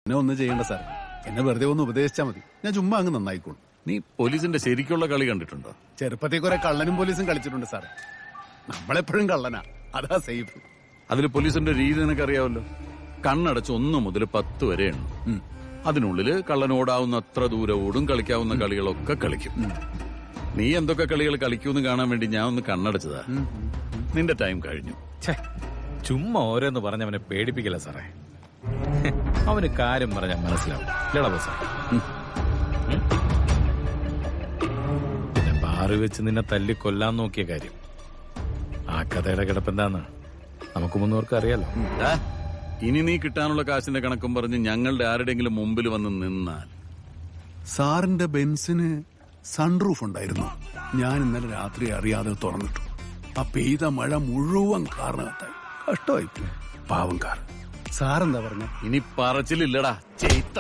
എന്നെ ഒന്നും ചെയ്യണ്ട സാർ. എന്നെ വെറുതെ ഒന്ന് ഉപദേശിച്ചാൽ മതി. ഞാൻ ചുമ്മാ അങ്ങ് നന്നായിക്കോളും. നീ പോലീസിന്റെ ശരിക്കുള്ള കളി കണ്ടിട്ടുണ്ടോ? ചെറുപ്പത്തിൽ കുറെ കള്ളനും പോലീസും കളിച്ചിട്ടുണ്ട് സാറേ. നമ്മളെപ്പോഴും കള്ളനാ, അതാ സേഫ്. അതിൽ പോലീസിന്റെ രീതി നിനക്കറിയാവല്ലോ. കണ്ണടച്ച് 1 മുതൽ 10 വരെ എണ്ണും. അതിനുള്ളില് കള്ളനോടാവുന്ന അത്ര ദൂരം ഓടും. കളിക്കാവുന്ന കളികളൊക്കെ കളിക്കും. നീ എന്തൊക്കെ കളികൾ കളിക്കൂന്ന് കാണാൻ വേണ്ടി ഞാൻ ഒന്ന് കണ്ണടച്ചതാ. നിന്റെ ടൈം കഴിഞ്ഞു. ചുമ്മാ ഓരോന്ന് പറഞ്ഞ് അവനെ പേടിപ്പിക്കില്ല സാറേ. അവന് കാര്യം പറഞ്ഞാൽ മനസ്സിലാവും. ഇല്ലടാ ബോസേ. പിന്നെ ബാറ് വെച്ച് നിന്നെ തല്ലി കൊല്ലാൻ നോക്കിയ കാര്യം, ആ കഥയുടെ കിടപ്പെന്താന്ന് നമുക്ക് മുന്നോർക്ക് അറിയാലോ. ഇനി നീ കിട്ടാനുള്ള കാശിന്റെ കണക്കും പറഞ്ഞ് ഞങ്ങളുടെ ആരുടെങ്കിലും മുമ്പിൽ വന്ന് നിന്നാൽ. സാറിന്റെ ബെൻസിന് സൺറൂഫ് ഉണ്ടായിരുന്നു. ഞാൻ ഇന്നലെ രാത്രി അറിയാതെ തുറന്നിട്ടു. ആ പെയ്ത മഴ മുഴുവൻ കാറിനകത്തായി. കഷ്ടമായി പാവം കാർ. സാറെന്താ പറഞ്ഞ? ഇനി പറച്ചിലില്ലടാ ചെയ്ത.